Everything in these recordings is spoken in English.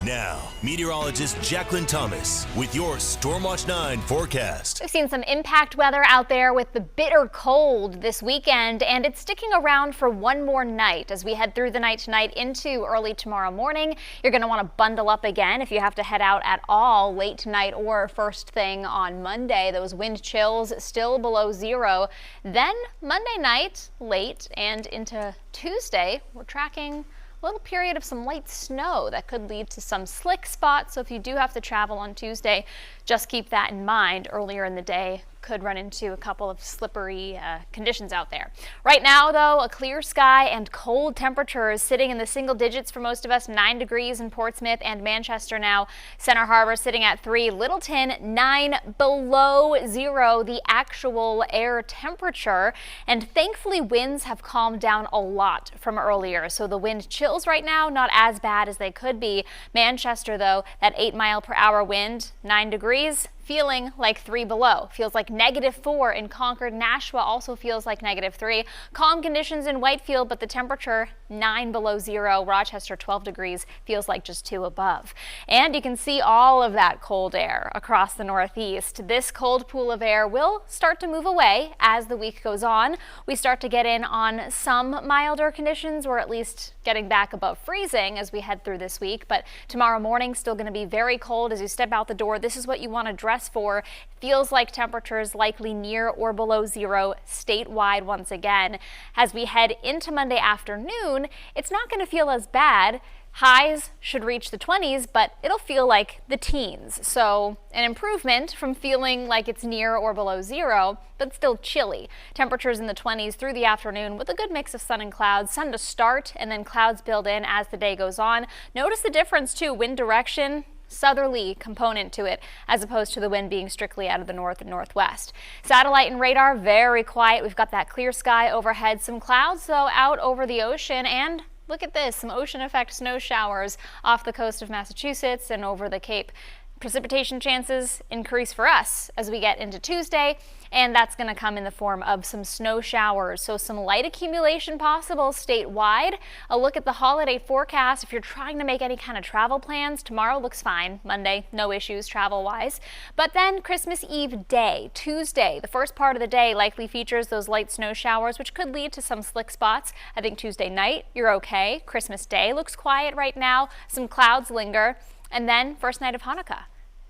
Now, meteorologist Jacqueline Thomas with your Storm Watch 9 forecast. We've seen some impact weather out there with the bitter cold this weekend, and it's sticking around for one more night as we head through the night tonight into early tomorrow morning. You're going to want to bundle up again if you have to head out at all late tonight or first thing on Monday. Those wind chills still below zero. Then Monday night, late and into Tuesday, we're tracking a little period of some light snow that could lead to some slick spots. So if you do have to travel on Tuesday, just keep that in mind. Earlier in the day, could run into a couple of slippery conditions out there. Right now, though, a clear sky and cold temperatures sitting in the single digits for most of us. 9 degrees in Portsmouth and Manchester now. Center Harbor sitting at 3. Littleton 9 below zero, the actual air temperature. And thankfully, winds have calmed down a lot from earlier. So the wind chills right now, not as bad as they could be. Manchester, though, that 8-mile-per-hour wind, 9 degrees. Feeling like 3 below. Feels like -4 in Concord. Nashua also feels like -3. Calm conditions in Whitefield, but the temperature 9 below zero. Rochester 12 degrees. Feels like just 2 above. And you can see all of that cold air across the Northeast. This cold pool of air will start to move away as the week goes on. We start to get in on some milder conditions, or at least getting back above freezing as we head through this week. But tomorrow morning still going to be very cold as you step out the door. This is what you want to dress for. Feels like temperatures likely near or below zero statewide once again. As we head into Monday afternoon, it's not going to feel as bad. Highs should reach the 20s, but it'll feel like the teens. So an improvement from feeling like it's near or below zero, but still chilly. Temperatures in the 20s through the afternoon with a good mix of sun and clouds. Sun to start and then clouds build in as the day goes on. Notice the difference too. Wind direction, southerly component to it, as opposed to the wind being strictly out of the north and northwest. Satellite and radar, very quiet. We've got that clear sky overhead. Some clouds, though, out over the ocean. And look at this, some ocean effect snow showers off the coast of Massachusetts and over the Cape. Precipitation chances increase for us as we get into Tuesday, and that's going to come in the form of some snow showers. So some light accumulation possible statewide. A look at the holiday forecast. If you're trying to make any kind of travel plans, tomorrow looks fine. Monday, no issues travel-wise. But then Christmas Eve day, Tuesday, the first part of the day likely features those light snow showers, which could lead to some slick spots. I think Tuesday night, you're okay. Christmas Day looks quiet right now. Some clouds linger. And then first night of Hanukkah.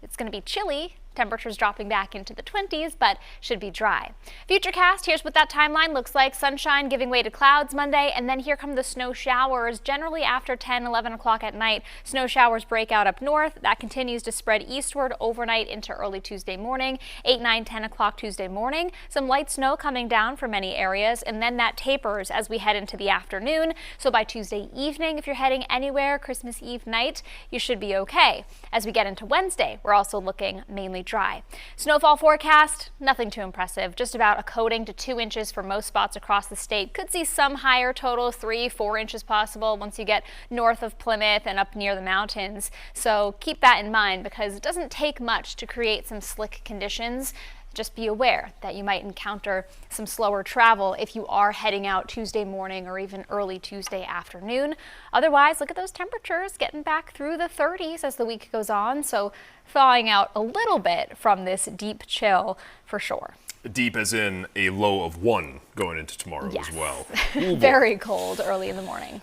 It's going to be chilly. Temperatures dropping back into the 20s, but should be dry. Futurecast, here's what that timeline looks like. Sunshine giving way to clouds Monday, and then here come the snow showers. Generally after 10, 11 o'clock at night, snow showers break out up north. That continues to spread eastward overnight into early Tuesday morning. 8, 9, 10 o'clock Tuesday morning. Some light snow coming down for many areas, and then that tapers as we head into the afternoon. So by Tuesday evening, if you're heading anywhere Christmas Eve night, you should be okay. As we get into Wednesday, we're also looking mainly dry. Snowfall forecast, nothing too impressive. Just about a coating to 2 inches for most spots across the state. Could see some higher total, 3, 4 inches possible once you get north of Plymouth and up near the mountains. So keep that in mind because it doesn't take much to create some slick conditions. Just be aware that you might encounter some slower travel if you are heading out Tuesday morning or even early Tuesday afternoon. Otherwise, look at those temperatures getting back through the 30s as the week goes on. So thawing out a little bit from this deep chill for sure. Deep as in a low of 1 going into tomorrow as well. Very cold early in the morning.